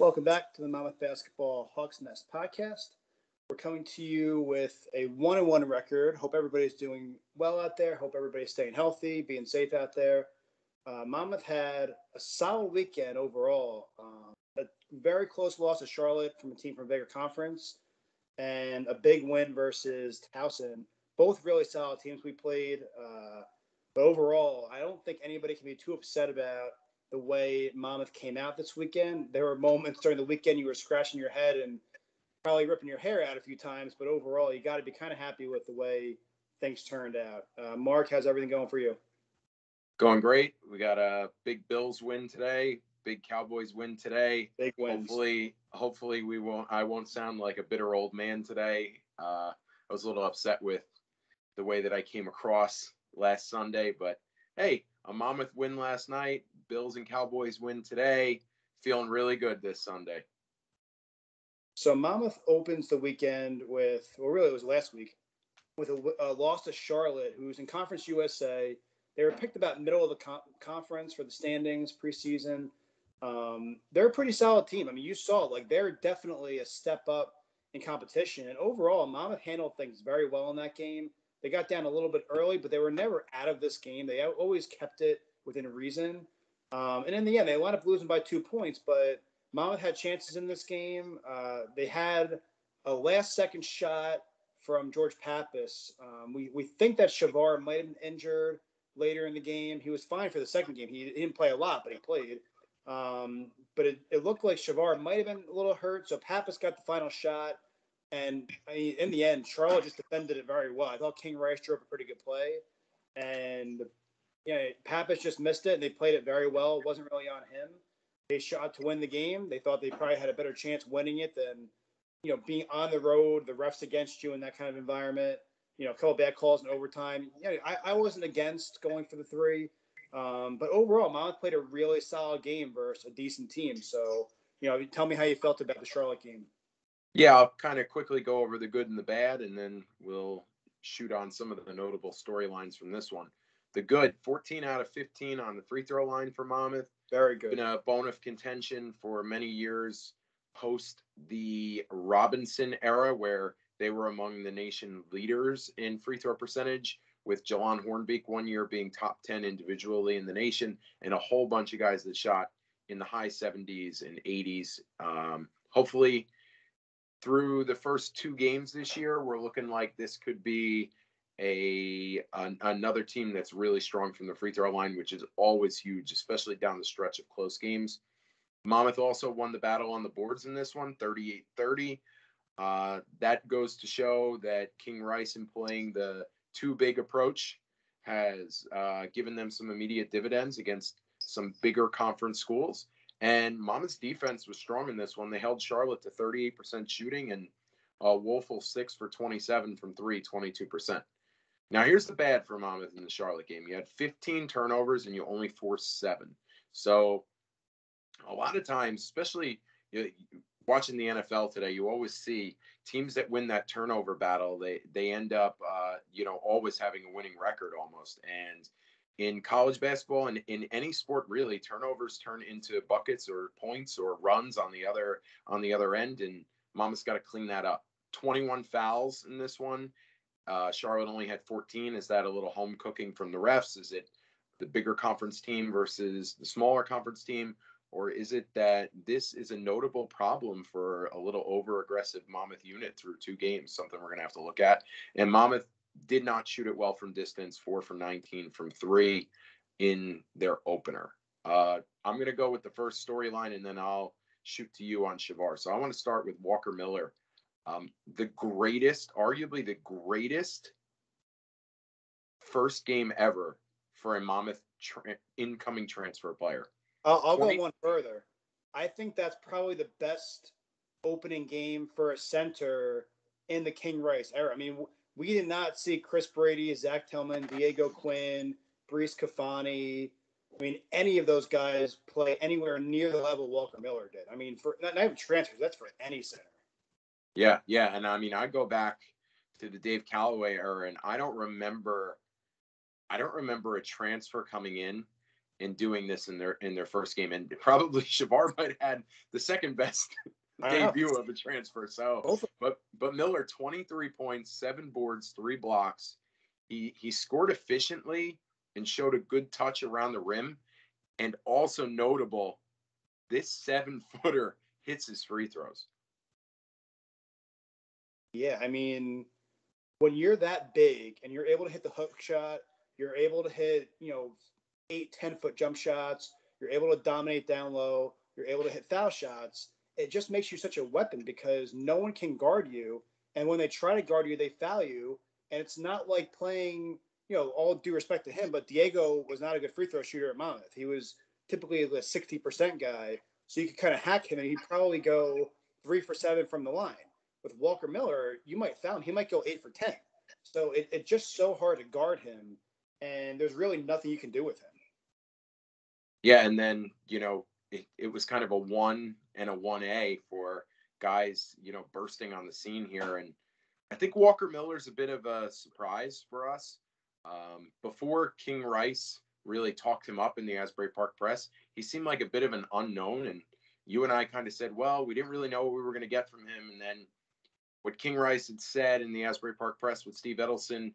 Welcome back to the Monmouth Basketball Hawks Nest podcast. We're coming to you with a 1-1 record. Hope everybody's doing well out there. Hope everybody's staying healthy, being safe out there. Monmouth had a solid weekend overall. A very close loss to Charlotte from a team from a bigger conference, and a big win versus Towson. Both really solid teams we played. But overall, I don't think anybody can be too upset about the way Monmouth came out this weekend. There were moments during the weekend you were scratching your head and probably ripping your hair out a few times, but overall, you got to be kind of happy with the way things turned out. Mark, how's everything going for you? Going great. We got a big Bills win today, big Cowboys win today. Big wins. Hopefully I won't sound like a bitter old man today. I was a little upset with the way that I came across last Sunday, but hey, a Monmouth win last night, Bills and Cowboys win today. Feeling really good this Sunday. So Monmouth opens the weekend with, well, really it was last week, with a loss to Charlotte, who's in Conference USA. They were picked about middle of the conference for the standings preseason. They're a pretty solid team. I mean, you saw they're definitely a step up in competition. And overall, Monmouth handled things very well in that game. They got down a little bit early, but they were never out of this game. They always kept it within reason. And in the end, they wound up losing by 2 points, but Monmouth had chances in this game. They had a last-second shot from George Pappas. We think that Shavar might have been injured later in the game. He was fine for the second game. He didn't play a lot, but he played. But it looked like Shavar might have been a little hurt, so Pappas got the final shot. And in the end, Charlotte just defended it very well. I thought King Rice drove a pretty good play. And Pappas just missed it, and they played it very well. It wasn't really on him. They shot to win the game. They thought they probably had a better chance winning it than, being on the road, the refs against you in that kind of environment. A couple of bad calls in overtime. I wasn't against going for the three. But overall, Monmouth played a really solid game versus a decent team. So, tell me how you felt about the Charlotte game. Yeah, I'll kind of quickly go over the good and the bad, and then we'll shoot on some of the notable storylines from this one. The good, 14 out of 15 on the free throw line for Monmouth. Very good. Been a bone of contention for many years post the Robinson era, where they were among the nation leaders in free throw percentage, with Jalon Hornbeek one year being top 10 individually in the nation, and a whole bunch of guys that shot in the high 70s and 80s. Hopefully, through the first two games this year, we're looking like this could be another team that's really strong from the free throw line, which is always huge, especially down the stretch of close games. Monmouth also won the battle on the boards in this one, 38-30. That goes to show that King Rice employing the too big approach has given them some immediate dividends against some bigger conference schools. And Monmouth's defense was strong in this one. They held Charlotte to 38% shooting, and Woelfel 6 for 27 from 3, 22%. Now, here's the bad for Monmouth in the Charlotte game. You had 15 turnovers, and you only forced 7. So a lot of times, especially watching the NFL today, you always see teams that win that turnover battle, they end up, always having a winning record almost. And in college basketball and in any sport, really, turnovers turn into buckets or points or runs on the other end, and Monmouth's got to clean that up. 21 fouls in this one. Charlotte only had 14. Is that a little home cooking from the refs? Is it the bigger conference team versus the smaller conference team? Or is it that this is a notable problem for a little over-aggressive Monmouth unit through two games, something we're going to have to look at? And Monmouth did not shoot it well from distance, 4 for 19 from 3 in their opener. I'm going to go with the first storyline, and then I'll shoot to you on Shavar. So I want to start with Walker Miller. Arguably the greatest first game ever for a Monmouth incoming transfer player. I'll go one further. I think that's probably the best opening game for a center in the King Rice era. I mean, we did not see Chris Brady, Zach Tillman, Diego Quinn, Brees Kafani. I mean, any of those guys play anywhere near the level Walker Miller did. I mean, for not even transfers, that's for any center. Yeah. And I mean, I go back to the Dave Callaway era, and I don't remember a transfer coming in in doing this in their first game, and probably Shavar might have had the second best I know. debut of a transfer. So, Both. but Miller, 23 points, 7 boards, 3 blocks. He scored efficiently and showed a good touch around the rim, and also notable, this 7-footer hits his free throws. Yeah, I mean, when you're that big and you're able to hit the hook shot, you're able to hit, 8, 10 foot jump shots, you're able to dominate down low, you're able to hit foul shots. It just makes you such a weapon because no one can guard you. And when they try to guard you, they foul you. And it's not like playing, all due respect to him, but Diego was not a good free throw shooter at Monmouth. He was typically the 60% guy. So you could kind of hack him and he'd probably go 3 for 7 from the line. With Walker Miller, you might foul him. He might go 8 for 10. So it's just so hard to guard him. And there's really nothing you can do with him. Yeah, and then, it was kind of a 1 and a 1A for guys, bursting on the scene here. And I think Walker Miller's a bit of a surprise for us. Before King Rice really talked him up in the Asbury Park press, he seemed like a bit of an unknown. And you and I kind of said, well, we didn't really know what we were going to get from him. And then what King Rice had said in the Asbury Park press with Steve Edelson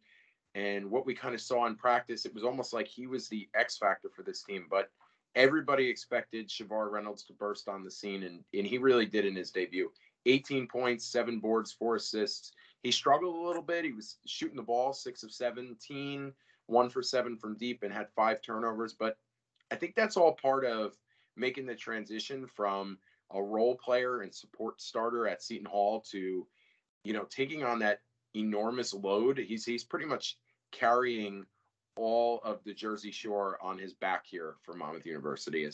and what we kind of saw in practice, it was almost like he was the X factor for this team. But everybody expected Shavar Reynolds to burst on the scene, and he really did in his debut. 18 points, 7 boards, 4 assists. He struggled a little bit. He was shooting the ball 6 of 17, 1 for 7 from deep, and had 5 turnovers. But I think that's all part of making the transition from a role player and support starter at Seton Hall to, taking on that enormous load. He's pretty much carrying all of the Jersey Shore on his back here for Monmouth University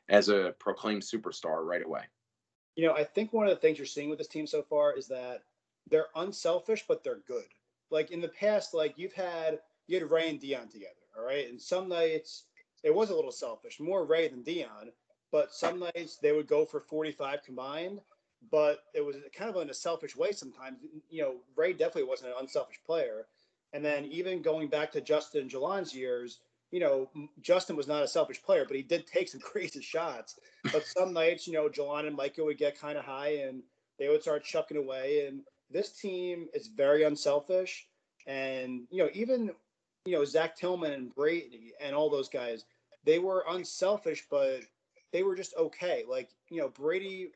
as a proclaimed superstar right away. I think one of the things you're seeing with this team so far is that they're unselfish, but they're good. Like in the past, like you had Ray and Dion together, all right? And some nights it was a little selfish, more Ray than Dion, but some nights they would go for 45 combined, but it was kind of in a selfish way sometimes. Ray definitely wasn't an unselfish player. And then even going back to Justin and Jelon's years, Justin was not a selfish player, but he did take some crazy shots. But some nights, Jelon and Micah would get kind of high and they would start chucking away. And this team is very unselfish. And, even, Zach Tillman and Brady and all those guys, they were unselfish, but they were just okay. Like, Brady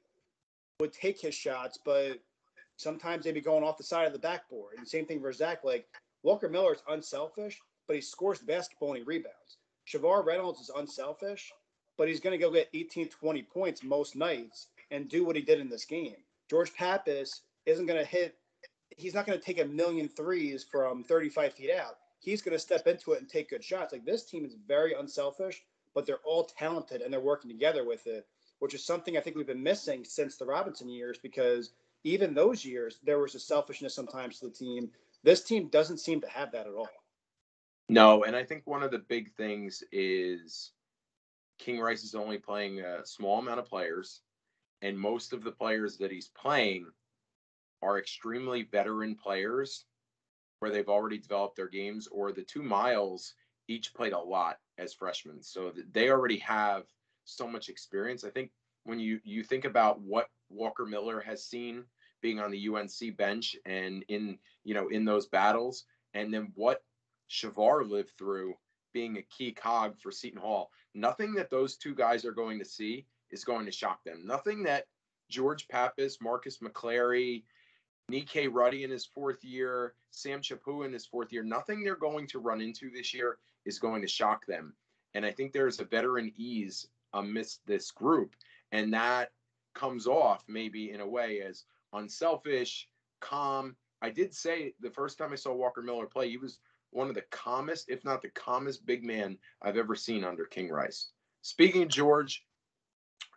would take his shots, but sometimes they'd be going off the side of the backboard. And same thing for Zach. Like, Walker Miller is unselfish, but he scores the basketball and he rebounds. Shavar Reynolds is unselfish, but he's going to go get 18, 20 points most nights and do what he did in this game. George Pappas isn't going to hit – he's not going to take a million threes from 35 feet out. He's going to step into it and take good shots. Like, this team is very unselfish, but they're all talented and they're working together with it, which is something I think we've been missing since the Robinson years, because even those years, there was a selfishness sometimes to the team. This team doesn't seem to have that at all. No, and I think one of the big things is King Rice is only playing a small amount of players, and most of the players that he's playing are extremely veteran players where they've already developed their games, or the 2 Miles each played a lot as freshmen. So they already have so much experience. I think when you think about what Walker Miller has seen being on the UNC bench and in those battles, and then what Shavar lived through being a key cog for Seton Hall, nothing that those 2 guys are going to see is going to shock them. Nothing that George Pappas, Marcus McClary, Nikkei Ruddy in his 4th year, Sam Chapu in his 4th year, nothing they're going to run into this year is going to shock them. And I think there's a veteran ease amidst this group, and that comes off maybe in a way as unselfish, calm. I did say the first time I saw Walker Miller play, he was one of the calmest, if not the calmest big man I've ever seen under King Rice. Speaking of George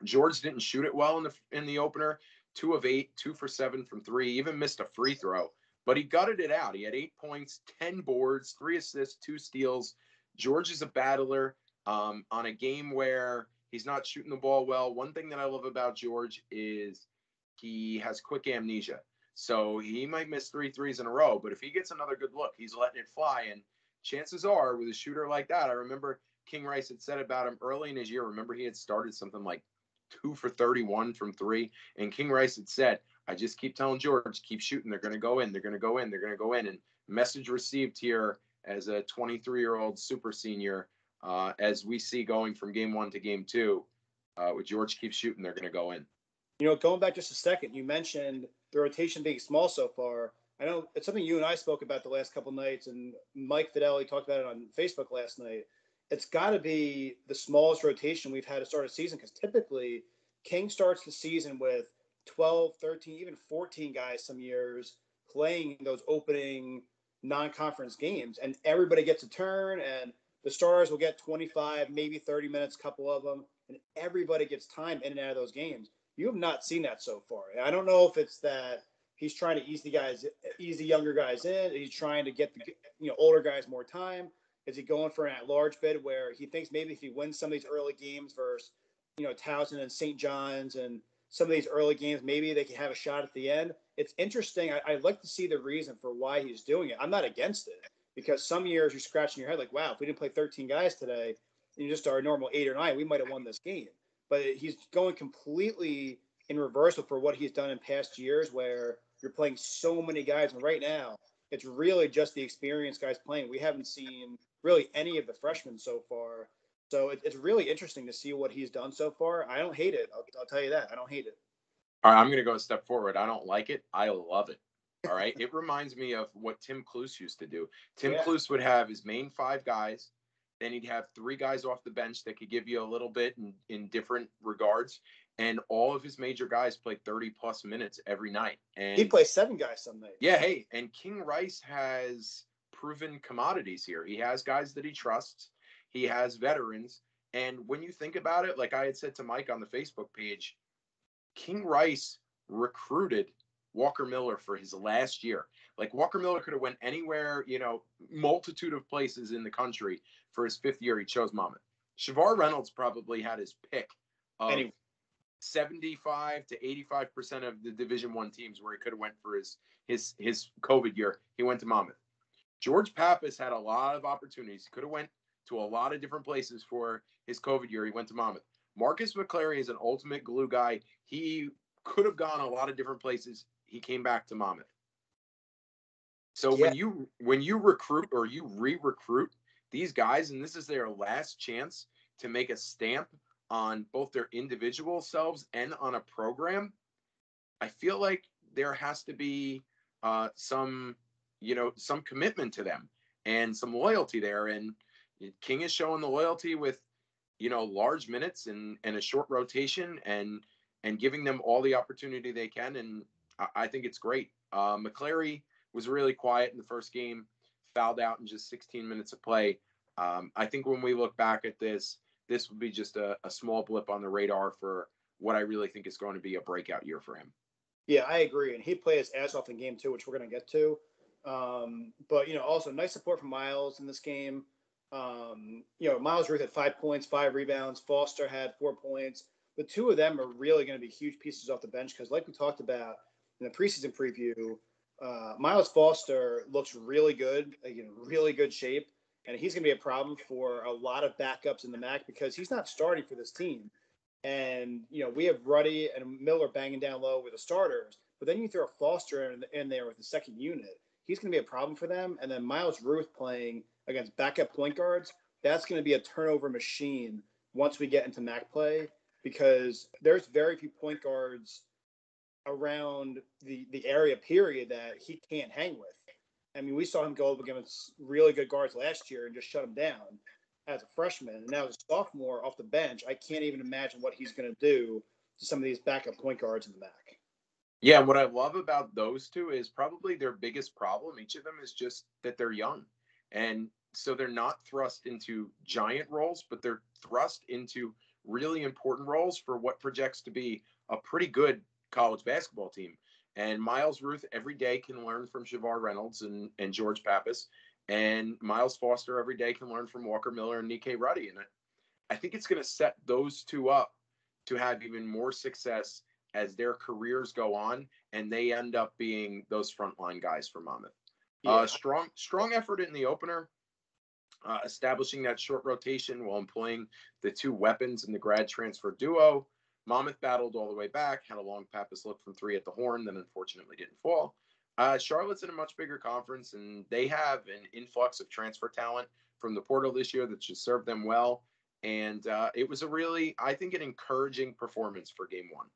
didn't shoot it well in the opener. 2 of 8, 2 for 7 from 3, even missed a free throw, but he gutted it out. He had 8 points, 10 boards, 3 assists, 2 steals. George is a battler on a game where he's not shooting the ball well. One thing that I love about George is he has quick amnesia. So he might miss 3 threes in a row, but if he gets another good look, he's letting it fly. And chances are with a shooter like that, I remember King Rice had said about him early in his year. Remember, he had started something like 2 for 31 from three. And King Rice had said, I just keep telling George, keep shooting. They're going to go in. They're going to go in. They're going to go in. And message received here as a 23-year-old super senior, as we see going from game 1 to game 2, with George keep shooting, they're going to go in. Going back just a second, you mentioned the rotation being small so far. I know it's something you and I spoke about the last couple of nights, and Mike Fidelli talked about it on Facebook last night. It's got to be the smallest rotation we've had to start a season, because typically King starts the season with 12, 13, even 14 guys some years playing those opening non-conference games, and everybody gets a turn, and the stars will get 25, maybe 30 minutes, a couple of them, and everybody gets time in and out of those games. You have not seen that so far. I don't know if it's that he's trying to ease the younger guys in. He's trying to get the older guys more time. Is he going for an at-large bid where he thinks maybe if he wins some of these early games versus Towson and St. John's and some of these early games, maybe they can have a shot at the end. It's interesting. I'd like to see the reason for why he's doing it. I'm not against it, because some years you're scratching your head like, wow, if we didn't play 13 guys today and you just our normal 8 or 9, we might have won this game. But he's going completely in reversal for what he's done in past years, where you're playing so many guys. And right now, it's really just the experienced guys playing. We haven't seen really any of the freshmen so far. So it's really interesting to see what he's done so far. I don't hate it. I'll tell you that. I don't hate it. All right, I'm going to go a step forward. I don't like it. I love it. All right. It reminds me of what Tim Cluse used to do. Tim Cluse would have his main 5 guys. Then he'd have 3 guys off the bench that could give you a little bit in different regards. And all of his major guys played 30-plus minutes every night. And he plays 7 guys some nights. Yeah, hey, and King Rice has proven commodities here. He has guys that he trusts. He has veterans. And when you think about it, like I had said to Mike on the Facebook page, King Rice recruited Walker Miller for his last year. Like, Walker Miller could have went anywhere, multitude of places in the country for his 5th year. He chose Monmouth. Shavar Reynolds probably had his pick of 75 to 85% of the Division I teams where he could have went for his COVID year. He went to Monmouth. George Pappas had a lot of opportunities. He could have went to a lot of different places for his COVID year. He went to Monmouth. Marcus McClary is an ultimate glue guy. He could have gone a lot of different places. He came back to Monmouth. So when you recruit or you re-recruit these guys, and this is their last chance to make a stamp on both their individual selves and on a program, I feel like there has to be some commitment to them and some loyalty there. And King is showing the loyalty with, large minutes and a short rotation and giving them all the opportunity they can. And I think it's great. McClary was really quiet in the first game, fouled out in just 16 minutes of play. I think when we look back at this would be just a small blip on the radar for what I really think is going to be a breakout year for him. Yeah, I agree. And he played his ass off in game 2, which we're going to get to. But, also nice support from Miles in this game. Miles Ruth had 5 points, 5 rebounds. Foster had 4 points. The two of them are really going to be huge pieces off the bench because, like we talked about in the preseason preview, Miles Foster looks really good, really good shape. And he's going to be a problem for a lot of backups in the MAC because he's not starting for this team. And, we have Ruddy and Miller banging down low with the starters. But then you throw Foster in there with the second unit. He's going to be a problem for them. And then Miles Ruth playing against backup point guards, that's going to be a turnover machine once we get into MAC play because there's very few point guards around the area period that he can't hang with. I mean, we saw him go up against really good guards last year and just shut him down as a freshman. And now as a sophomore off the bench, I can't even imagine what he's going to do to some of these backup point guards in the MAC. Yeah, what I love about those two is probably their biggest problem. Each of them is just that they're young. And so they're not thrust into giant roles, but they're thrust into really important roles for what projects to be a pretty good college basketball team. And Miles Ruth every day can learn from Shavar Reynolds and George Pappas. And Miles Foster every day can learn from Walker Miller and Nikkei Ruddy. And I think it's going to set those two up to have even more success as their careers go on and they end up being those frontline guys for Monmouth. Yeah. Strong effort in the opener. establishing that short rotation while employing the two weapons in the grad transfer duo. Monmouth battled all the way back, had a long Pappas look from three at the horn, then unfortunately didn't fall. Charlotte's in a much bigger conference, and they have an influx of transfer talent from the portal this year that should serve them well. And it was a really, I think, an encouraging performance for game one.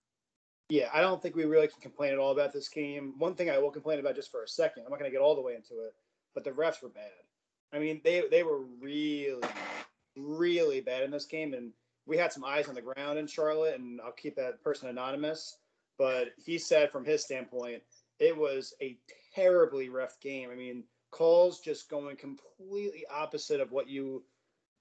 Yeah, I don't think we really can complain at all about this game. One thing I will complain about just for a second, I'm not going to get all the way into it, but the refs were bad. I mean, they were really, really bad in this game, and we had some eyes on the ground in Charlotte, and I'll keep that person anonymous. But he said from his standpoint, it was a terribly ref game. I mean, calls just going completely opposite of what you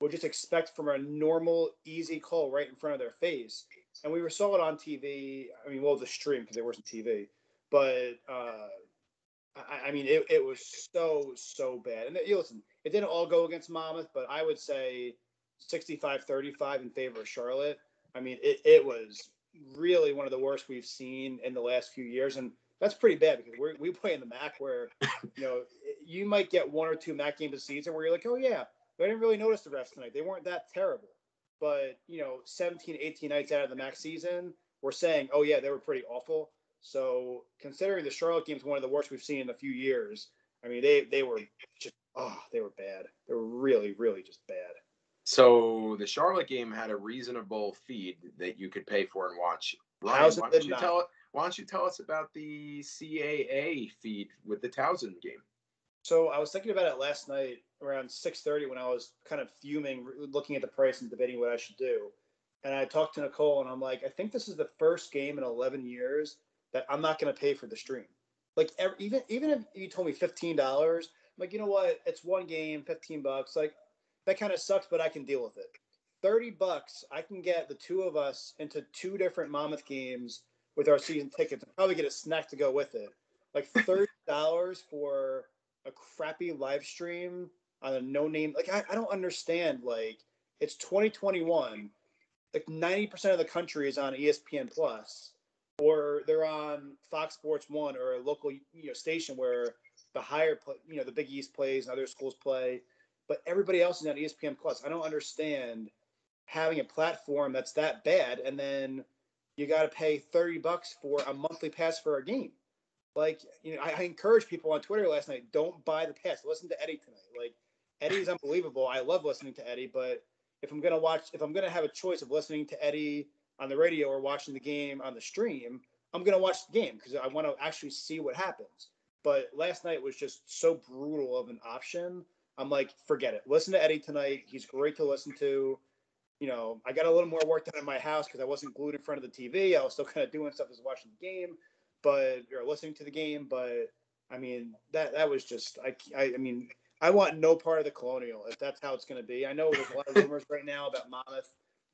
would just expect from a normal, easy call right in front of their face. And we saw it on TV. I mean, well, the stream because there wasn't TV, but I mean, it was so bad. And listen, it didn't all go against Monmouth, but I would say 65-35 in favor of Charlotte. I mean, it was really one of the worst we've seen in the last few years, and that's pretty bad because we play in the MAC where, you might get one or two MAC games a season where you're like, oh yeah, I didn't really notice the refs tonight. They weren't that terrible. But, 17, 18 nights out of the MAC season, we're saying, oh yeah, they were pretty awful. So considering the Charlotte game is one of the worst we've seen in a few years, I mean, they were just, they were bad. They were really, really just bad. So the Charlotte game had a reasonable feed that you could pay for and watch. Ryan, why don't you tell us about the CAA feed with the Towson game? So I was thinking about it last night around 6:30 when I was kind of fuming, looking at the price and debating what I should do. And I talked to Nicole, and I'm like, I think this is the first game in 11 years that I'm not going to pay for the stream. Like even if you told me $15, I'm like, you know what? It's one game, $15. Like that kind of sucks, but I can deal with it. $30, I can get the two of us into two different Monmouth games with our season tickets and probably get a snack to go with it. Like $30 for a crappy live stream on a no name. Like I don't understand. Like it's 2021. Like 90% of the country is on ESPN Plus, or they're on Fox Sports 1 or a local station where the higher the Big East plays and other schools play, but everybody else is on ESPN Plus. I don't understand having a platform that's that bad, and then you got to pay $30 for a monthly pass for a game. Like, I encourage people on Twitter last night, don't buy the pass. Listen to Eddie tonight. Like, Eddie's unbelievable. I love listening to Eddie, but if I'm gonna have a choice of listening to Eddie on the radio or watching the game on the stream, I'm gonna watch the game because I want to actually see what happens. But last night was just so brutal of an option. I'm like, forget it. Listen to Eddie tonight. He's great to listen to. I got a little more work done in my house because I wasn't glued in front of the TV. I was still kind of doing stuff as watching the game, or listening to the game. But I mean, that was just I mean, I want no part of the Colonial if that's how it's going to be. I know there's a lot of rumors right now about Monmouth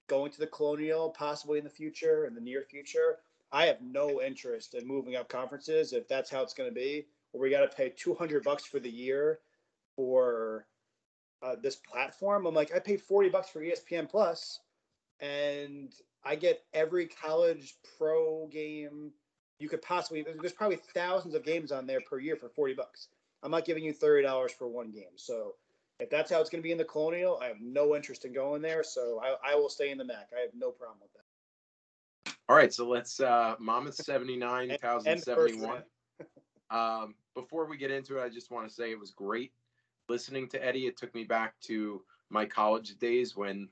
going to the Colonial possibly in the near future. I have no interest in moving up conferences if that's how it's going to be. Where we got to pay $200 for the year for this platform. I'm like, I pay $40 for ESPN Plus, and I get every college pro game you could possibly. There's probably thousands of games on there per year for $40. I'm not giving you $30 for one game. So if that's how it's going to be in the Colonial, I have no interest in going there. So I will stay in the MAC. I have no problem with that. All right, so let's Monmouth 79, Towson 71. Before we get into it, I just want to say it was great listening to Eddie. It took me back to my college days when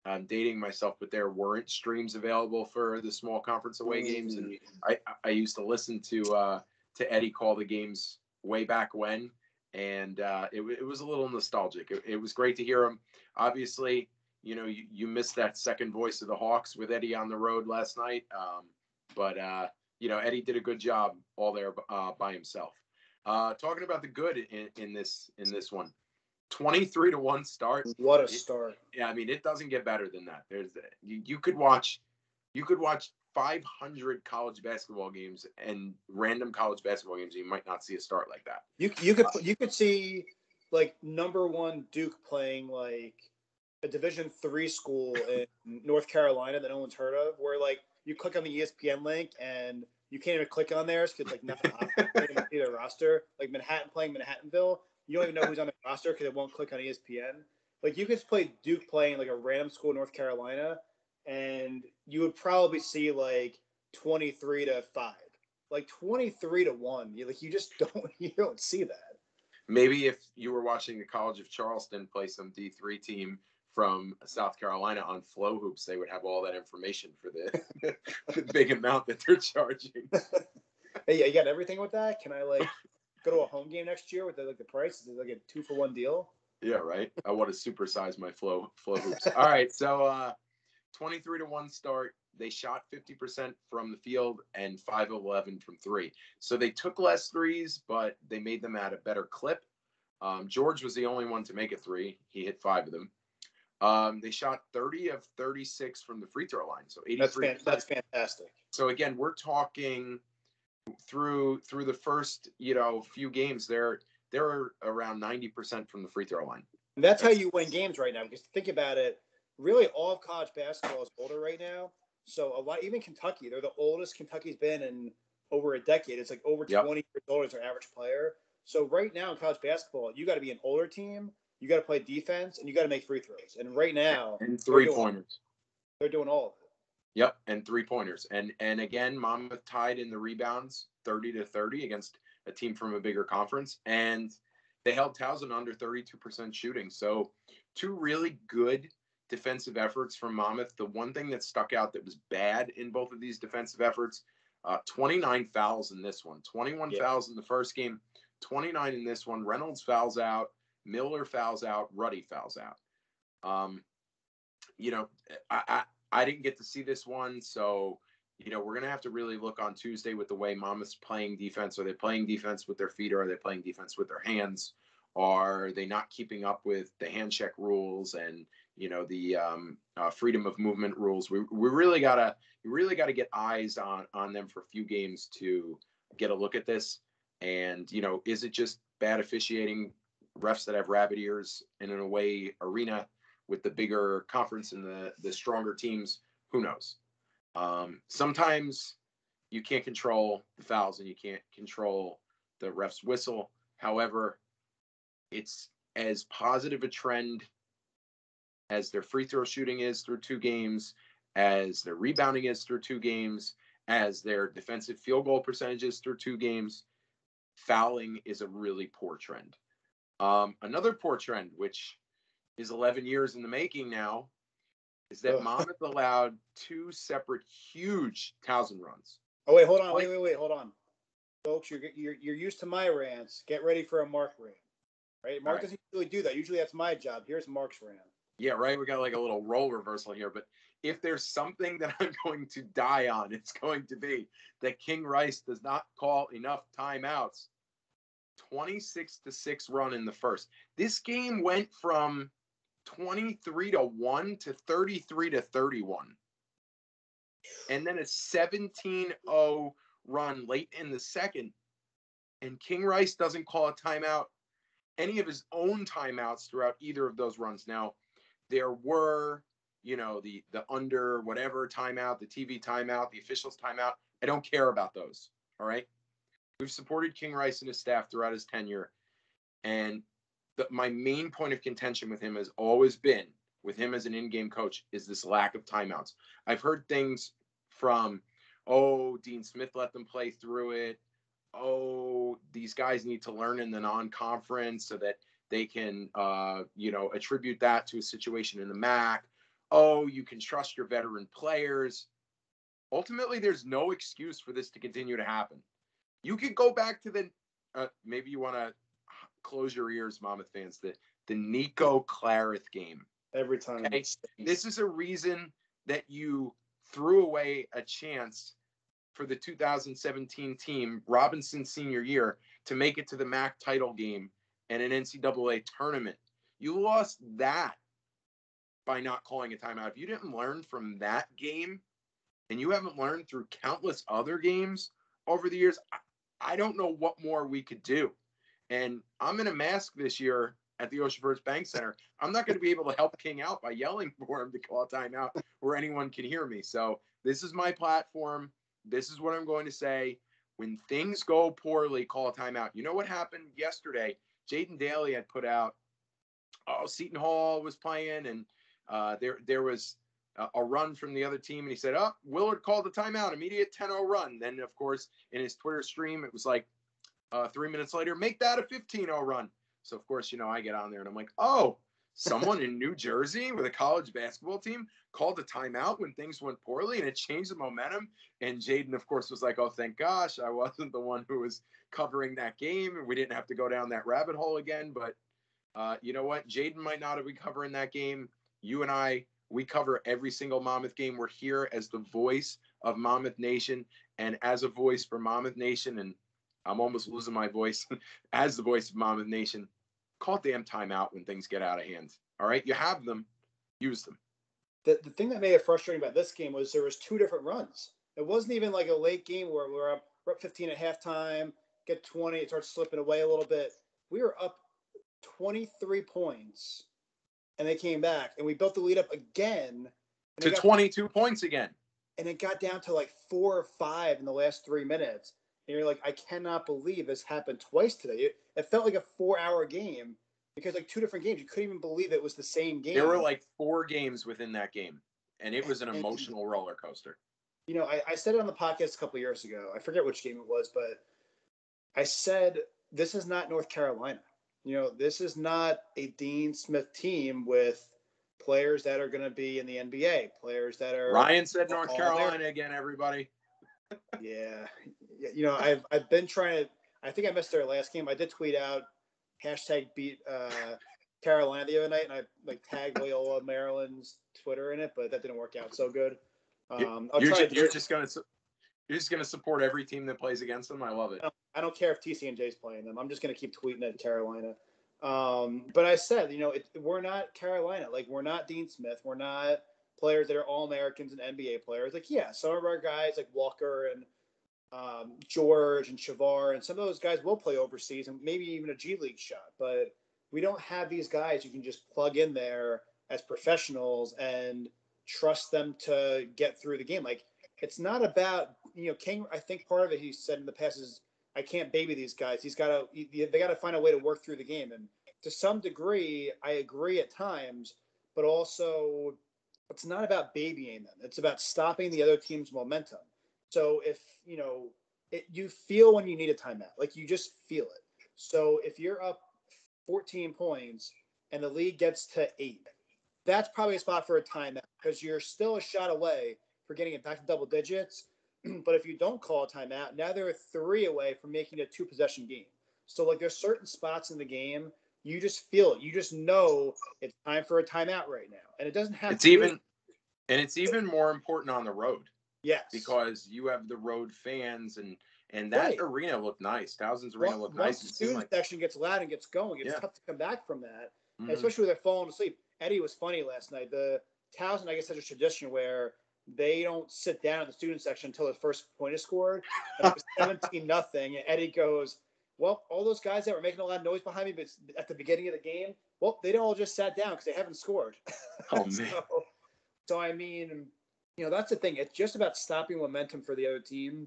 I'm dating myself, but there weren't streams available for the small conference away games, and I used to listen to Eddie call the games way back when, and it was a little nostalgic. It was great to hear him. Obviously, you missed that second voice of the Hawks with Eddie on the road last night, but Eddie did a good job all there by himself. Talking about the good in this one, 23-1 start. What a start! Yeah, I mean, it doesn't get better than that. You could watch 500 college basketball games and random college basketball games. You might not see a start like that. You could see like number one Duke playing like a Division III school in North Carolina that no one's heard of, where like you click on the ESPN link and you can't even click on theirs because like nothing on their roster. Like Manhattan playing Manhattanville, you don't even know who's on the roster because it won't click on ESPN. Like you could play Duke playing like a random school in North Carolina, and you would probably see like 23-5, like 23-1. You just don't see that. Maybe if you were watching the College of Charleston play some D3 team from South Carolina on Flow Hoops, they would have all that information for the big amount that they're charging. Hey, you got everything with that? Can I like go to a home game next year with the price? Is it like a 2-for-1 deal? Yeah, right. I want to supersize my Flow Hoops. All right, so 23-1 start. They shot 50% from the field and 5 of 11 from three. So they took less threes, but they made them at a better clip. George was the only one to make a three. He hit 5 of them. They shot 30 of 36 from the free throw line, so 83%. That's fantastic. So again, we're talking through the first few games. They're around 90% from the free throw line. And that's how you win games right now. Because think about it, really all of college basketball is older right now. So a lot, even Kentucky, they're the oldest Kentucky's been in over a decade. It's like over 20 years old as their average player. So right now in college basketball, you got to be an older team, you got to play defense, and you got to make free throws. And right now, and 3-pointers. They're doing all of it. Yep, and 3-pointers. And again, Monmouth tied in the rebounds 30-30 against a team from a bigger conference. And they held Towson under 32% shooting. So 2 really good defensive efforts from Monmouth. The one thing that stuck out that was bad in both of these defensive efforts, 29 fouls in this one. 21 fouls in the first game, 29 in this one. Reynolds fouls out, Miller fouls out, Ruddy fouls out. I didn't get to see this one, so we're going to have to really look on Tuesday with the way Monmouth's playing defense. Are they playing defense with their feet, or are they playing defense with their hands? Are they not keeping up with the hand check rules and the freedom of movement rules? We really gotta get eyes on them for a few games to get a look at this. And is it just bad officiating, refs that have rabbit ears, and in a way arena with the bigger conference and the stronger teams? Who knows? Sometimes you can't control the fouls and you can't control the ref's whistle. However, it's as positive a trend as their free throw shooting is through 2 games, as their rebounding is through 2 games, as their defensive field goal percentages through 2 games. Fouling is a really poor trend. Another poor trend, which is 11 years in the making now, is that Monmouth allowed 2 separate huge Towson runs. Oh, wait, hold on. Wait, hold on. Folks, you're used to my rants. Get ready for a Mark rant. Right? Mark doesn't usually do that. Usually that's my job. Here's Mark's rant. Yeah, right. We got like a little role reversal here. But if there's something that I'm going to die on, it's going to be that King Rice does not call enough timeouts. 26-6 run in the first. This game went from 23-1 to 33-31. And then a 17-0 run late in the second. And King Rice doesn't call a timeout, any of his own timeouts throughout either of those runs. Now, there were, the under whatever timeout, the TV timeout, the officials timeout. I don't care about those. All right. We've supported King Rice and his staff throughout his tenure. And my main point of contention with him has always been, with him as an in-game coach, is this lack of timeouts. I've heard things from, Dean Smith let them play through it. These guys need to learn in the non-conference so that they can, attribute that to a situation in the MAC. You can trust your veteran players. Ultimately, there's no excuse for this to continue to happen. You could go back to maybe you want to close your ears, Monmouth fans, the Nico Clarith game. Every time. Okay? This is a reason that you threw away a chance for the 2017 team, Robinson's senior year, to make it to the MAC title game and an NCAA tournament. You lost that by not calling a timeout. If you didn't learn from that game, and you haven't learned through countless other games over the years, I don't know what more we could do. And I'm in a mask this year at the Ocean First Bank Center. I'm not going to be able to help King out by yelling for him to call a timeout where anyone can hear me. So this is my platform. This is what I'm going to say. When things go poorly, call a timeout. You know what happened yesterday? Jaden Daly had put out Seton Hall was playing, and there was a run from the other team, and he said, "Oh, Willard called the timeout, immediate 10-0 run." Then, of course, in his Twitter stream, it was like 3 minutes later, make that a 15-0 run. So, of course, I get on there, and I'm like, oh, someone in New Jersey with a college basketball team called a timeout when things went poorly, and it changed the momentum. And Jaden, of course, was like, oh, thank gosh, I wasn't the one who was covering that game, and we didn't have to go down that rabbit hole again. But you know what? Jaden might not have been covering that game. You and I, we cover every single Monmouth game. We're here as the voice of Monmouth Nation, and as a voice for Monmouth Nation, and I'm almost losing my voice, as the voice of Monmouth Nation, call damn timeout when things get out of hand. All right? You have them. Use them. The thing that made it frustrating about this game was there was 2 different runs. It wasn't even like a late game where we're up 15 at halftime, get 20, it starts slipping away a little bit. We were up 23 points, and they came back, and we built the lead up again. To 22 points again. And it got down to like 4 or 5 in the last 3 minutes. And you're like, I cannot believe this happened twice today. It felt like a 4-hour game because like 2 different games. You couldn't even believe it was the same game. There were like 4 games within that game, and it was an emotional roller coaster. I said it on the podcast a couple of years ago. I forget which game it was, but I said, this is not North Carolina. This is not a Dean Smith team with players that are going to be in the NBA, players that are. Ryan said North Carolina again, everybody. Yeah. I've been trying to. I think I missed their last game. I did tweet out #beat Carolina the other night, and I like tagged Loyola Maryland's Twitter in it, but that didn't work out so good. You're just gonna support every team that plays against them. I love it. I don't care if TCNJ's playing them. I'm just gonna keep tweeting at Carolina. But I said, we're not Carolina. Like, we're not Dean Smith. We're not players that are All-Americans and NBA players. Like, yeah, some of our guys like Walker and George and Shavar, and some of those guys will play overseas and maybe even a G League shot. But we don't have these guys you can just plug in there as professionals and trust them to get through the game. Like, it's not about, King, I think part of it he said in the past is, I can't baby these guys. They got to find a way to work through the game. And to some degree, I agree at times, but also it's not about babying them. It's about stopping the other team's momentum. So if, you feel when you need a timeout, like you just feel it. So if you're up 14 points and the lead gets to 8, that's probably a spot for a timeout because you're still a shot away for getting it back to double digits. But if you don't call a timeout, now they're 3 away from making it a 2-possession game. So, like, there's certain spots in the game, you just feel it. You just know it's time for a timeout right now. And it doesn't have it's even more important on the road. Yes. Because you have the road fans, and that arena looked nice. Towson's arena looked nice. Once the student section gets loud and gets going, it's tough to come back from that, especially when they're falling asleep. Eddie was funny last night. The Towson, I guess, has a tradition where they don't sit down in the student section until the first point is scored. And it was 17-0. And Eddie goes, well, all those guys that were making a lot of noise behind me, but at the beginning of the game, well, they all just sat down because they haven't scored. Oh, man. So, I mean, that's the thing. It's just about stopping momentum for the other team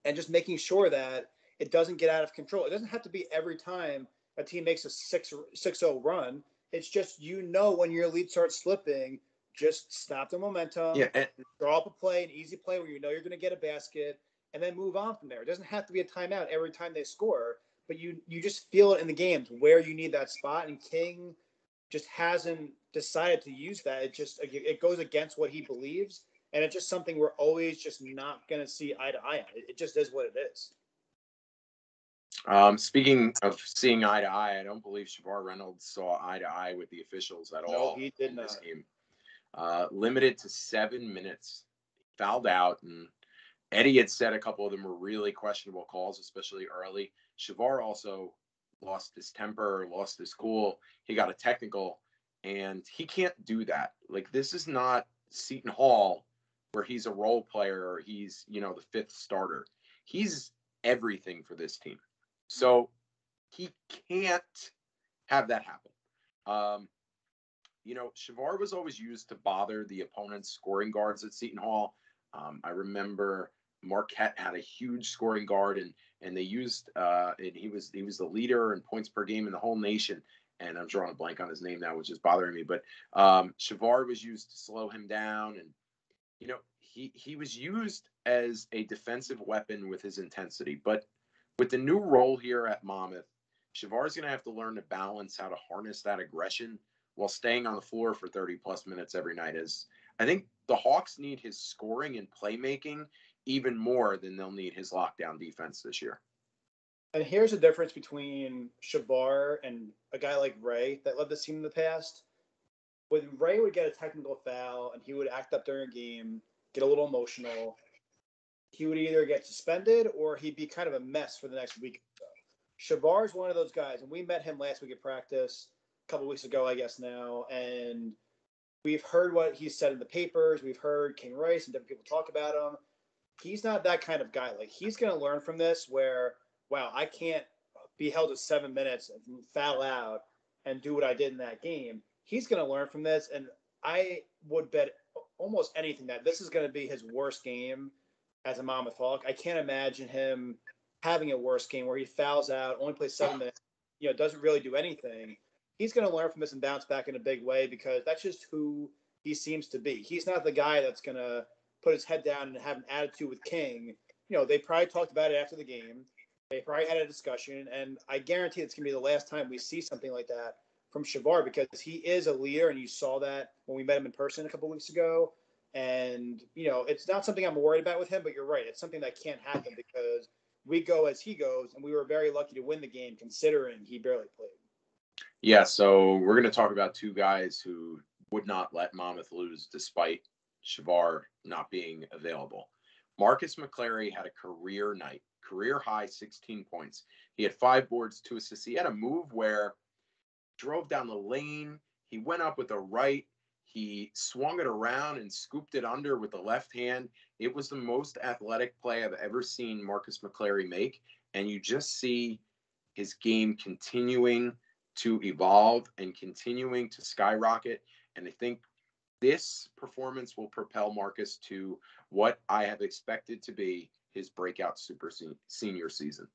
and just making sure that it doesn't get out of control. It doesn't have to be every time a team makes a 6-0 run. It's just, when your lead starts slipping, just stop the momentum, draw up a play, an easy play where you're going to get a basket, and then move on from there. It doesn't have to be a timeout every time they score, but you just feel it in the games where you need that spot, and King just hasn't decided to use that. It goes against what he believes, and it's just something we're always just not going to see eye to eye on. It just is what it is. Speaking of seeing eye to eye, I don't believe Shavar Reynolds saw eye to eye with the officials at all. No, he did not. This game. Limited to 7 minutes, fouled out, and Eddie had said a couple of them were really questionable calls, especially early. Shavar also lost his temper, lost his cool. He got a technical, and he can't do that. Like, this is not Seton Hall where he's a role player or he's, the 5th starter. He's everything for this team. So he can't have that happen. Shavar was always used to bother the opponent's scoring guards at Seton Hall. I remember Marquette had a huge scoring guard, and they used and he was the leader in points per game in the whole nation. and I'm drawing a blank on his name now, which is bothering me. But Shavar was used to slow him down, and he was used as a defensive weapon with his intensity. But with the new role here at Monmouth, Shavar's going to have to learn to balance how to harness that aggression while staying on the floor for 30 plus minutes every night. As I think the Hawks need his scoring and playmaking even more than they'll need his lockdown defense this year. And here's the difference between Shavar and a guy like Ray that led this team in the past. When Ray would get a technical foul and he would act up during a game, get a little emotional, he would either get suspended or he'd be kind of a mess for the next week or so. Shavar is one of those guys, and we met him last week at practice, a couple weeks ago, I guess now, and we've heard what he said in the papers. We've heard King Rice and different people talk about him. He's not that kind of guy. Like, he's going to learn from this where, wow, I can't be held to 7 minutes and foul out and do what I did in that game. He's going to learn from this, and I would bet almost anything that this is going to be his worst game as a Monmouth Hawk. I can't imagine him having a worse game where he fouls out, only plays 7 minutes, doesn't really do anything. He's going to learn from this and bounce back in a big way because that's just who he seems to be. He's not the guy that's going to put his head down and have an attitude with King. They probably talked about it after the game. They probably had a discussion, and I guarantee it's going to be the last time we see something like that from Shavar because he is a leader, and you saw that when we met him in person a couple weeks ago. And, it's not something I'm worried about with him, but you're right. It's something that can't happen because we go as he goes, and we were very lucky to win the game considering he barely played. Yeah, so we're going to talk about two guys who would not let Monmouth lose despite Shavar not being available. Marcus McClary had a career night, career high 16 points. He had 5 boards, 2 assists. He had a move where he drove down the lane. He went up with a right. He swung it around and scooped it under with the left hand. It was the most athletic play I've ever seen Marcus McClary make. And you just see his game continuing to evolve and continuing to skyrocket. And I think this performance will propel Marcus to what I have expected to be his breakout super senior season.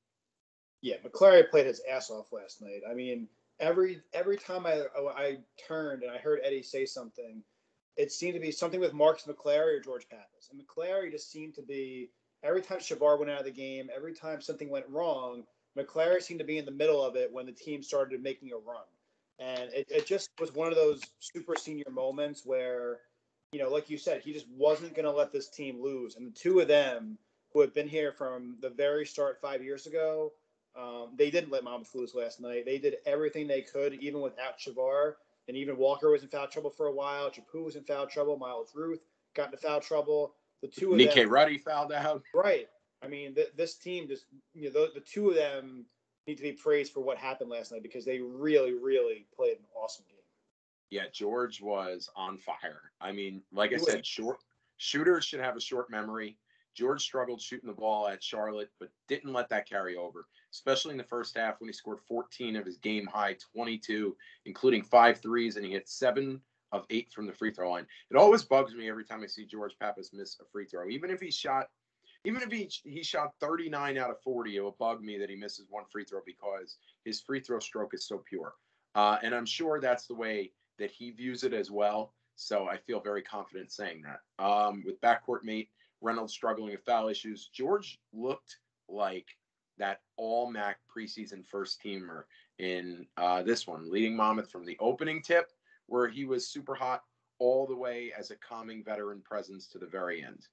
Yeah, McClary played his ass off last night. I mean, every time I turned and I heard Eddie say something, it seemed to be something with Marcus McClary or George Pappas. And McClary just seemed to be, every time Shavar went out of the game, every time something went wrong, McClary seemed to be in the middle of it when the team started making a run. And it just was one of those super senior moments where, like you said, he just wasn't going to let this team lose. And the two of them who have been here from the very start 5 years ago, they didn't let Monmouth lose last night. They did everything they could, even without Shavar. And even Walker was in foul trouble for a while. Chapu was in foul trouble. Miles Ruth got into foul trouble. The two of them. Nikkei Ruddy fouled out. Right. I mean, this team just, the two of them need to be praised for what happened last night because they really, really played an awesome game. Yeah, George was on fire. I mean, like I said, shooters should have a short memory. George struggled shooting the ball at Charlotte, but didn't let that carry over, especially in the first half when he scored 14 of his game-high 22, including 5 threes, and he hit 7 of 8 from the free throw line. It always bugs me every time I see George Pappas miss a free throw. Even if he shot 39 out of 40, it will bug me that he misses one free throw because his free throw stroke is so pure. And I'm sure that's the way that he views it as well. So I feel very confident saying that. With backcourt mate Reynolds struggling with foul issues, George looked like that all-MAC preseason first teamer in this one, leading Monmouth from the opening tip, where he was super hot, all the way as a calming veteran presence to the very end.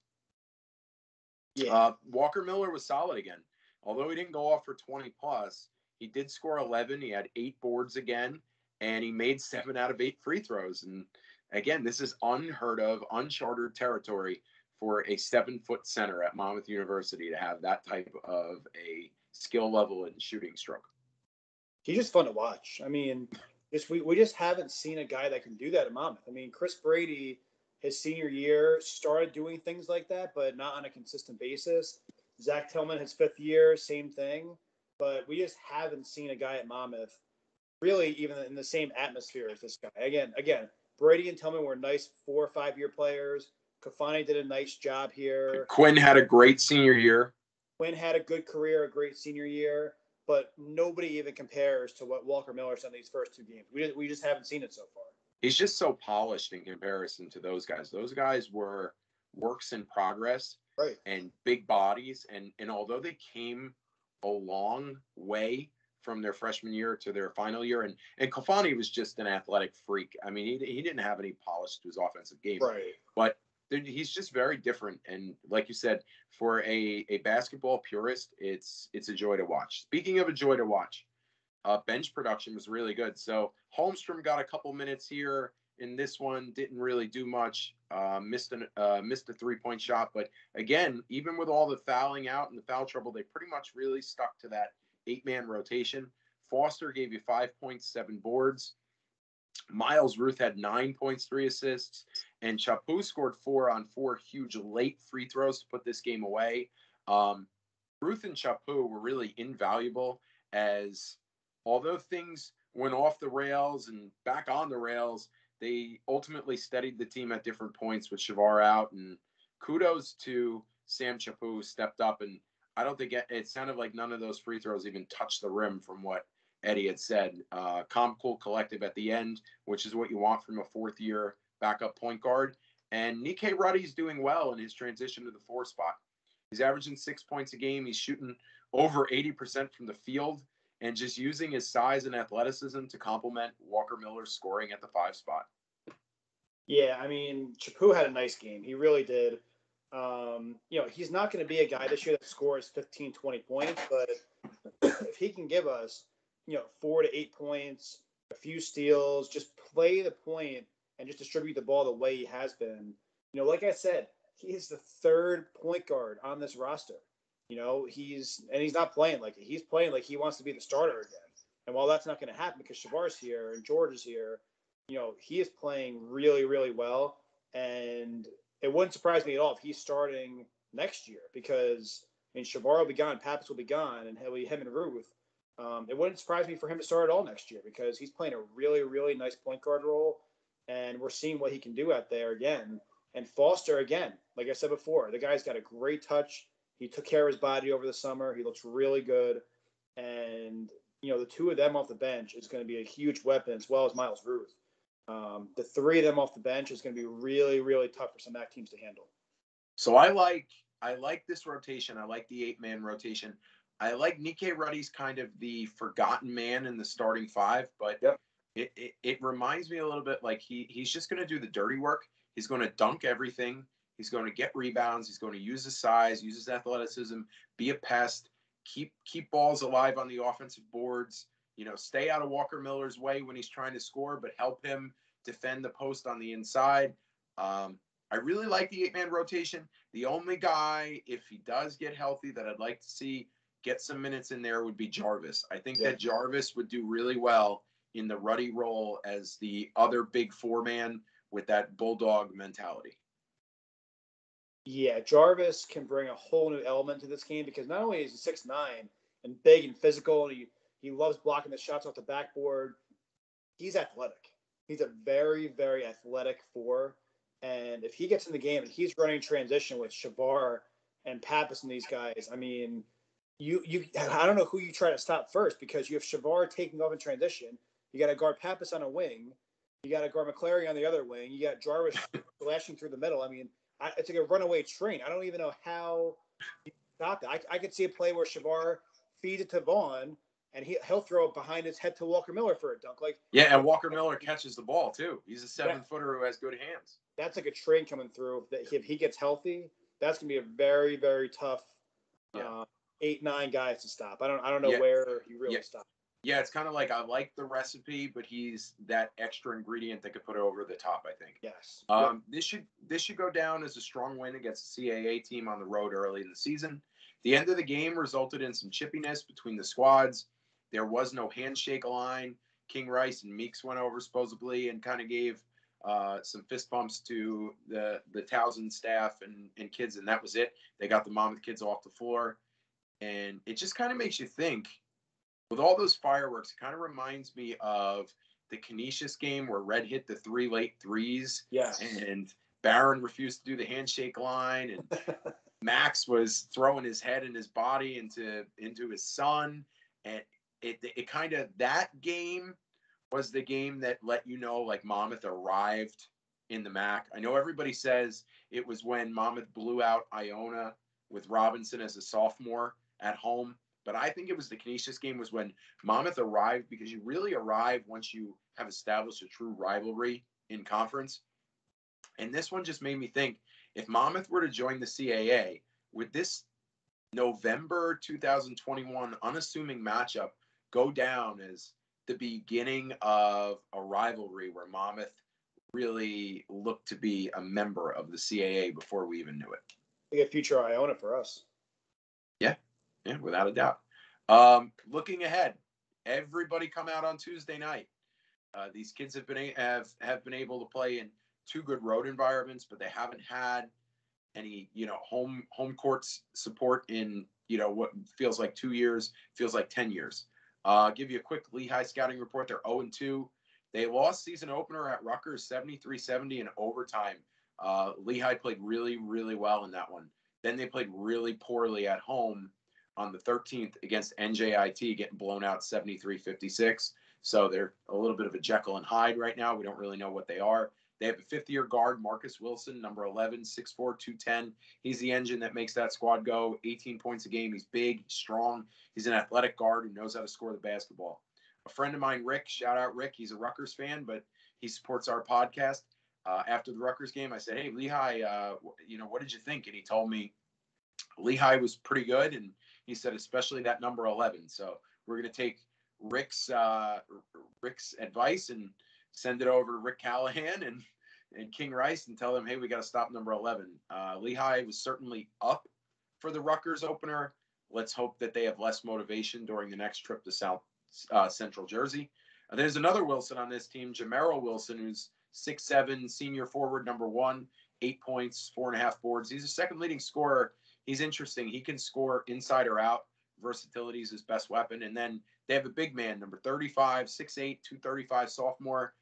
Yeah. Walker Miller was solid again. Although he didn't go off for 20 plus, he did score 11. He had 8 boards again, and he made 7 out of 8 free throws. And again, this is unheard of, uncharted territory for a 7-foot center at Monmouth University to have that type of a skill level and shooting stroke. He's just fun to watch. I mean, we just haven't seen a guy that can do that at Monmouth. I mean, Chris Brady, his senior year, started doing things like that, but not on a consistent basis. Zach Tillman, his 5th year, same thing. But we just haven't seen a guy at Monmouth really even in the same atmosphere as this guy. Again, Brady and Tillman were nice 4 or 5 year players. Kafani did a nice job here. Quinn had a great senior year. Quinn had a good career, a great senior year, but nobody even compares to what Walker Miller's done these first two games. We just haven't seen it so far. He's just so polished in comparison to those guys. Those guys were works in progress, right, and big bodies. And although they came a long way from their freshman year to their final year, and Kofani was just an athletic freak. I mean, he didn't have any polish to his offensive game, right. But he's just very different. And like you said, for a basketball purist, it's a joy to watch. Speaking of a joy to watch, bench production was really good. So Holmstrom got a couple minutes here in this one, didn't really do much, missed a 3-point shot. But again, even with all the fouling out and the foul trouble, they pretty much really stuck to that 8-man rotation. Foster gave you 5 points, 7 boards. Miles Ruth had 9 points, 3 assists, and Chapu scored 4 on 4 huge late free throws to put this game away. Ruth and Chapu were really invaluable, as although things went off the rails and back on the rails, they ultimately steadied the team at different points with Shavar out. And kudos to Sam Chapu, who stepped up. And I don't think it sounded like none of those free throws even touched the rim from what Eddie had said. Calm, cool, collective at the end, which is what you want from a fourth-year backup point guard. And Nikkei Ruddy's doing well in his transition to the 4 spot. He's averaging 6 points a game. He's shooting over 80% from the field, and just using his size and athleticism to complement Walker Miller's scoring at the 5 spot. Yeah, I mean, Chapu had a nice game. He really did. He's not going to be a guy this year that scores 15, 20 points, but if he can give us, 4 to 8 points, a few steals, just play the point and just distribute the ball the way he has been. Like I said, he is the 3rd point guard on this roster. He's not playing like it. He's playing like he wants to be the starter again. And while that's not going to happen because Shavar's here and George is here, he is playing really, really well. And it wouldn't surprise me at all if he's starting next year because, Shavar will be gone, Pappas will be gone, and him and Ruth. It wouldn't surprise me for him to start at all next year because he's playing a really, really nice point guard role. And we're seeing what he can do out there again. And Foster, again, like I said before, the guy's got a great touch. He took care of his body over the summer. He looks really good. And, the 2 of them off the bench is going to be a huge weapon as well as Miles Ruth. The 3 of them off the bench is going to be really, really tough for some MAC teams to handle. So I like this rotation. I like the 8-man rotation. I like Nikkei Ruddy's kind of the forgotten man in the starting 5, but yep. It reminds me a little bit like he's just going to do the dirty work. He's going to dunk everything. He's going to get rebounds. He's going to use his size, use his athleticism, be a pest, keep balls alive on the offensive boards, stay out of Walker Miller's way when he's trying to score, but help him defend the post on the inside. I really like the 8-man rotation. The only guy, if he does get healthy, that I'd like to see get some minutes in there would be Jarvis. I think that Jarvis would do really well in the Ruddy role as the other big 4-man with that bulldog mentality. Yeah, Jarvis can bring a whole new element to this game because not only is he 6'9" and big and physical, and he loves blocking the shots off the backboard, he's athletic. He's a very, very athletic 4. And if he gets in the game and he's running transition with Shavar and Pappas and these guys, I mean, I don't know who you try to stop first because you have Shavar taking off in transition. You got to guard Pappas on a wing. You got to guard McClary on the other wing. You got Jarvis flashing through the middle. I mean, it's like a runaway train. I don't even know how you stop it. I could see a play where Shavar feeds it to Vaughn, and he'll throw it behind his head to Walker Miller for a dunk. And Walker Miller catches the ball too. He's a 7-footer who has good hands. That's like a train coming through. That if he gets healthy, that's gonna be a very, very tough 8-9 guys to stop. I don't know where he really stops. Yeah, it's kind of like I like the recipe, but he's that extra ingredient that could put it over the top, I think. Yes. This should go down as a strong win against the CAA team on the road early in the season. The end of the game resulted in some chippiness between the squads. There was no handshake line. King Rice and Meeks went over supposedly and kind of gave some fist bumps to the Towson staff and kids, and that was it. They got the Monmouth kids off the floor. And it just kind of makes you think, with all those fireworks, it kind of reminds me of the Canisius game where Red hit the 3 late threes. Yes. And Barron refused to do the handshake line. And Max was throwing his head and his body into his son. And it kind of, that game was the game that let you know, like, Monmouth arrived in the MAC. I know everybody says it was when Monmouth blew out Iona with Robinson as a sophomore at home, but I think it was the Canisius game was when Monmouth arrived, because you really arrive once you have established a true rivalry in conference. And this one just made me think, if Monmouth were to join the CAA, would this November 2021 unassuming matchup go down as the beginning of a rivalry where Monmouth really looked to be a member of the CAA before we even knew it? Like a future Iona for us. Yeah, without a doubt. Looking ahead, everybody come out on Tuesday night. These kids have been able to play in two good road environments, but they haven't had any, home courts support in, what feels like 2 years, feels like 10 years. Give you a quick Lehigh scouting report. They're 0-2. They lost season opener at Rutgers 73-70 in overtime. Lehigh played really, really well in that one. Then they played really poorly at home on the 13th against NJIT, getting blown out 73-56. So they're a little bit of a Jekyll and Hyde right now. We don't really know what they are. They have a fifth-year guard, Marcus Wilson, number 11, 6'4", 210. He's the engine that makes that squad go. 18 points a game. He's big, strong. He's an athletic guard who knows how to score the basketball. A friend of mine, Rick, shout out Rick. He's a Rutgers fan, but he supports our podcast. After the Rutgers game, I said, hey, Lehigh, what did you think? And he told me Lehigh was pretty good, and he said especially that number 11. So we're going to take Rick's advice and send it over to Rick Callahan and King Rice and tell them, hey, we got to stop number 11. Lehigh was certainly up for the Rutgers opener. Let's hope that they have less motivation during the next trip to Central Jersey. There's another Wilson on this team, Jamero Wilson, who's 6'7", senior forward, number 1, 8 points, 4.5 boards. He's a second leading scorer. He's interesting. He can score inside or out. Versatility is his best weapon. And then they have a big man, number 35, 6'8", 235 sophomore,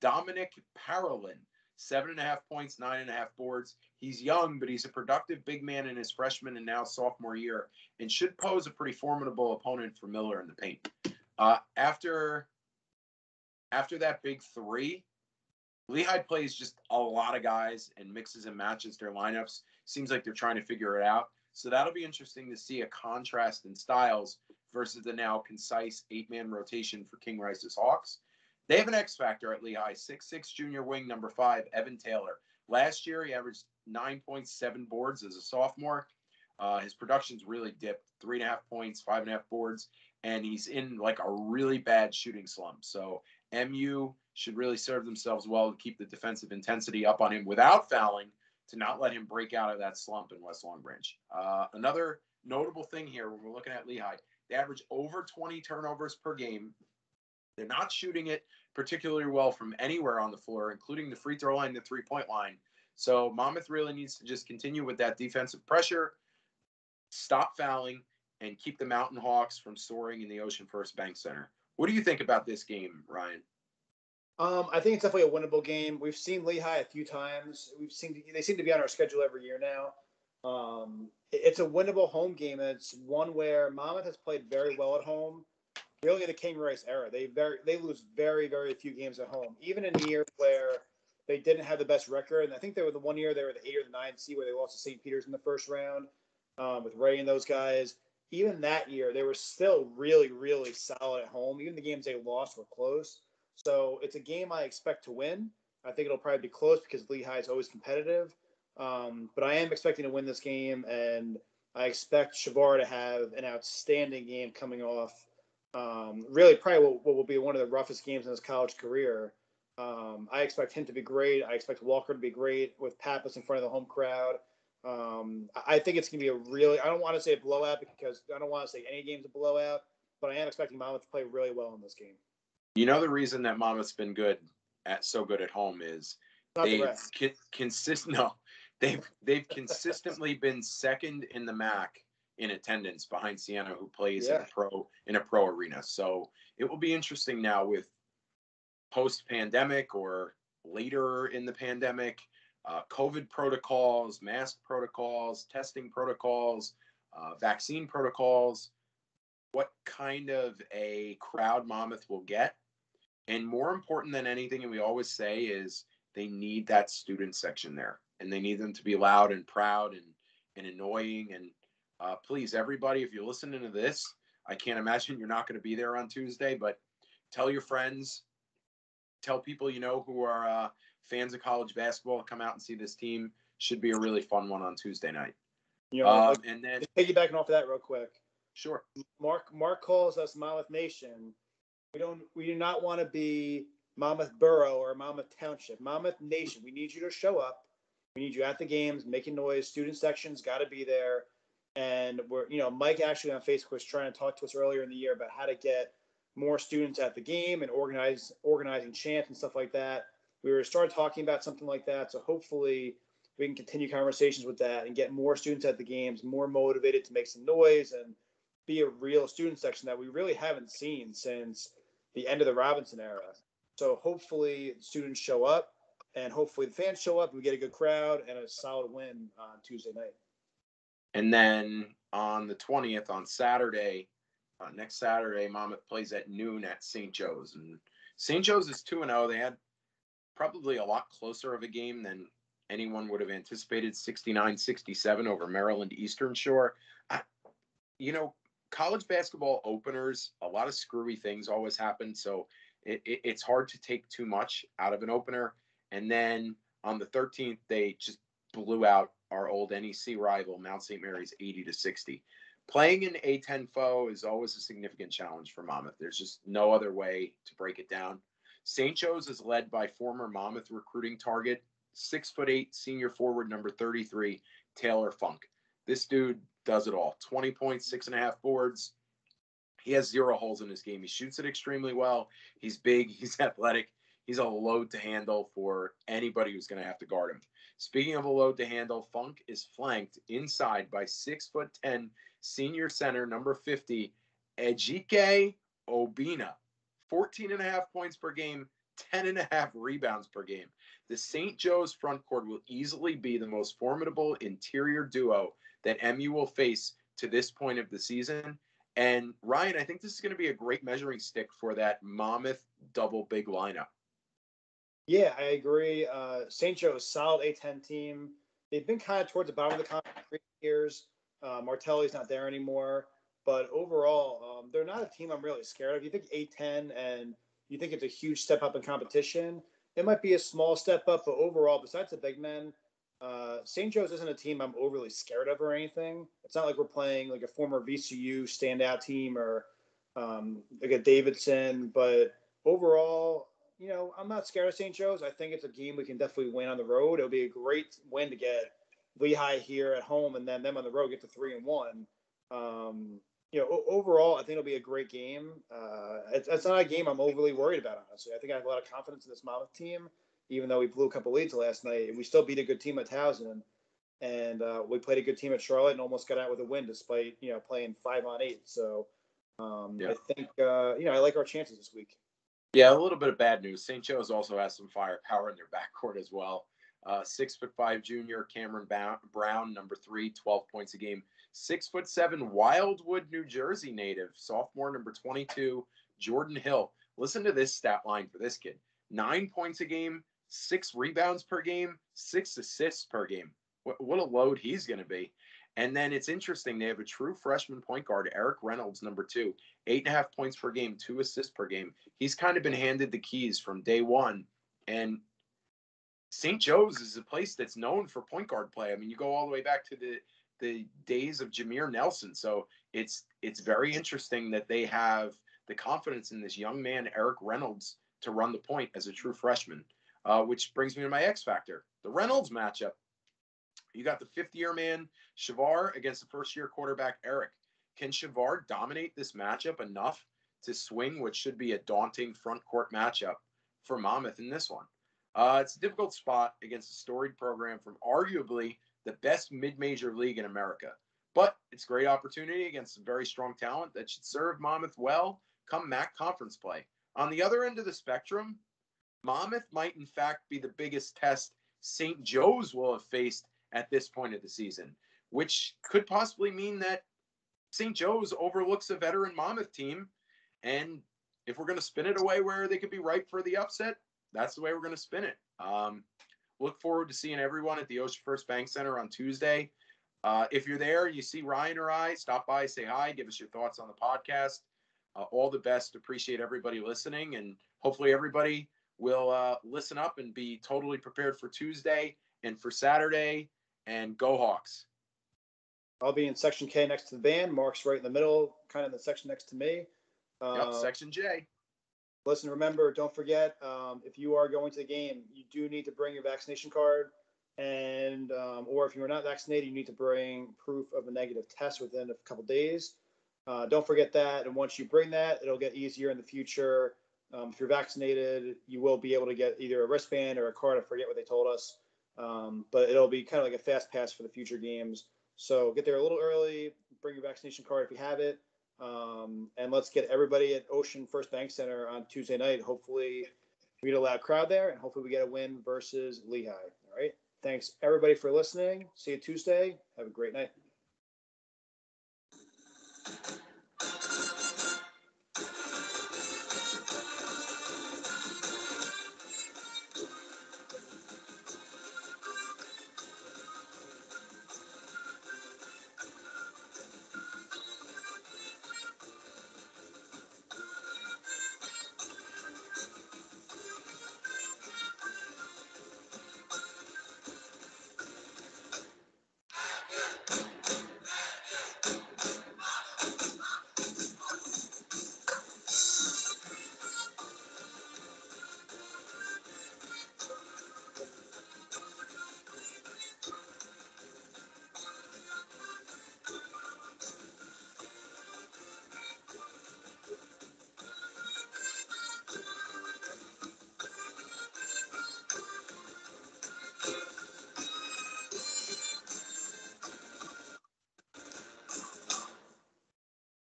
Dominic Parolin, 7.5 points, 9.5 boards. He's young, but he's a productive big man in his freshman and now sophomore year, and should pose a pretty formidable opponent for Miller in the paint. After that big three, Lehigh plays just a lot of guys and mixes and matches their lineups. Seems like they're trying to figure it out. So that'll be interesting to see a contrast in styles versus the now concise 8-man rotation for King Rice's Hawks. They have an X factor at Lehigh, 6'6" junior wing, number 5, Evan Taylor. Last year, he averaged 9.7 boards as a sophomore. His production's really dipped, 3.5 points, 5.5 boards, and he's in like a really bad shooting slump. So MU should really serve themselves well to keep the defensive intensity up on him without fouling, to not let him break out of that slump in West Long Branch. Another notable thing here when we're looking at Lehigh, they average over 20 turnovers per game. They're not shooting it particularly well from anywhere on the floor, including the free throw line, the three-point line. So Monmouth really needs to just continue with that defensive pressure, stop fouling, and keep the Mountain Hawks from soaring in the Ocean First Bank Center. What do you think about this game, Ryan? I think it's definitely a winnable game. We've seen Lehigh a few times. They seem to be on our schedule every year now. It's a winnable home game. It's one where Monmouth has played very well at home. Really, the King Rice era. They lose very, very few games at home. Even in years where they didn't have the best record, and I think they were the 1 year they were the 8 or the 9 seed where they lost to St. Peter's in the first round with Ray and those guys. Even that year, they were still really, really solid at home. Even the games they lost were close. So it's a game I expect to win. I think it'll probably be close because Lehigh is always competitive. But I am expecting to win this game, and I expect Shavar to have an outstanding game coming off. Really, probably what will be one of the roughest games in his college career. I expect him to be great. I expect Walker to be great with Pappas in front of the home crowd. I think it's going to be I don't want to say a blowout because I don't want to say any game's a blowout, but I am expecting Monmouth to play really well in this game. You know, the reason that Monmouth's been so good at home is they've consistently been second in the MAC in attendance behind Siena, who plays in a pro arena. So it will be interesting now with post-pandemic or later in the pandemic, COVID protocols, mask protocols, testing protocols, vaccine protocols. what kind of a crowd Monmouth will get. And more important than anything, and we always say, is they need that student section there. And they need them to be loud and proud and annoying. And please, everybody, if you're listening to this, I can't imagine you're not going to be there on Tuesday, but tell your friends, tell people you know who are fans of college basketball to come out and see this team. Should be a really fun one on Tuesday night. And then just piggybacking off of that real quick. Sure. Mark calls us Monmouth Nation. We do not want to be Monmouth Borough or Monmouth Township. Monmouth Nation. We need you to show up. We need you at the games, making noise. Student section's got to be there. And Mike actually on Facebook was trying to talk to us earlier in the year about how to get more students at the game and organizing chants and stuff like that. We started talking about something like that. So hopefully we can continue conversations with that and get more students at the games, more motivated to make some noise and be a real student section that we really haven't seen since the end of the Robinson era. So hopefully students show up and hopefully the fans show up and we get a good crowd and a solid win on Tuesday night. And then on the 20th, on Saturday, next Saturday, Monmouth plays at noon at St. Joe's. And St. Joe's is 2-0. They had probably a lot closer of a game than anyone would have anticipated, 69-67 over Maryland Eastern Shore. College basketball openers, a lot of screwy things always happen. So it's hard to take too much out of an opener. And then on the 13th, they just blew out our old NEC rival, Mount St. Mary's, 80-60. Playing an A10 foe is always a significant challenge for Monmouth. There's just no other way to break it down. St. Joe's is led by former Monmouth recruiting target, 6'8", senior forward number 33, Taylor Funk. This dude does it all. 20 points, 6.5 boards. He has 0 holes in his game. He shoots it extremely well. He's big. He's athletic. He's a load to handle for anybody who's going to have to guard him. Speaking of a load to handle, Funk is flanked inside by 6'10" senior center number 50, Ejike Obina. 14.5 points per game, 10.5 rebounds per game. The St. Joe's front court will easily be the most formidable interior duo that MU will face to this point of the season. And Ryan, I think this is going to be a great measuring stick for that Monmouth double big lineup. Yeah, I agree. St. Joe's, solid A10 team. They've been kind of towards the bottom of the conference for years. Martelli's not there anymore. But overall, they're not a team I'm really scared of. You think A10 and you think it's a huge step up in competition. It might be a small step up, but overall, besides the big men, St. Joe's isn't a team I'm overly scared of or anything. It's not like we're playing like a former VCU standout team or like a Davidson. But overall, I'm not scared of St. Joe's. I think it's a game we can definitely win on the road. It'll be a great win to get Lehigh here at home and then them on the road get to 3-1. Overall, I think it'll be a great game. It's not a game I'm overly worried about, honestly. I think I have a lot of confidence in this Monmouth team, even though we blew a couple leads last night. And we still beat a good team at Towson. And we played a good team at Charlotte and almost got out with a win despite, playing 5-on-8. So I think, I like our chances this week. Yeah, a little bit of bad news. St. Joe's also has some firepower in their backcourt as well. 6'5" junior Cameron Brown, number 3, 12 points a game. 6'7" Wildwood, New Jersey native, sophomore, number 22, Jordan Hill. Listen to this stat line for this kid: 9 points a game, 6 rebounds per game, 6 assists per game. What a load he's going to be. And then it's interesting. They have a true freshman point guard, Eric Reynolds, number 2, 8.5 points per game, 2 assists per game. He's kind of been handed the keys from day one. And St. Joe's is a place that's known for point guard play. I mean, you go all the way back to the days of Jameer Nelson. So it's very interesting that they have the confidence in this young man, Eric Reynolds, to run the point as a true freshman, which brings me to my X factor, the Reynolds matchup. You got the fifth-year man, Shavar, against the first-year quarterback, Eric. Can Shavar dominate this matchup enough to swing what should be a daunting front-court matchup for Monmouth in this one? It's a difficult spot against a storied program from arguably the best mid-major league in America. But it's a great opportunity against some very strong talent that should serve Monmouth well come MAC conference play. On the other end of the spectrum, Monmouth might in fact be the biggest test St. Joe's will have faced at this point of the season, which could possibly mean that St. Joe's overlooks a veteran Monmouth team, and if we're going to spin it away where they could be ripe for the upset, that's the way we're going to spin it. Look forward to seeing everyone at the Ocean First Bank Center on Tuesday. If you're there, you see Ryan or I, stop by, say hi, give us your thoughts on the podcast. All the best. Appreciate everybody listening, and hopefully everybody will listen up and be totally prepared for Tuesday and for Saturday. And go Hawks. I'll be in section K next to the band. Mark's right in the middle, kind of in the section next to me. Yep, section J. Listen, remember, don't forget, if you are going to the game, you do need to bring your vaccination card. And or if you're not vaccinated, you need to bring proof of a negative test within a couple days. Don't forget that. And once you bring that, it'll get easier in the future. If you're vaccinated, you will be able to get either a wristband or a card. I forget what they told us. But it'll be kind of like a fast pass for the future games. So get there a little early, bring your vaccination card if you have it. And let's get everybody at Ocean First Bank Center on Tuesday night. Hopefully we get a loud crowd there, and hopefully we get a win versus Lehigh. All right. Thanks everybody for listening. See you Tuesday. Have a great night.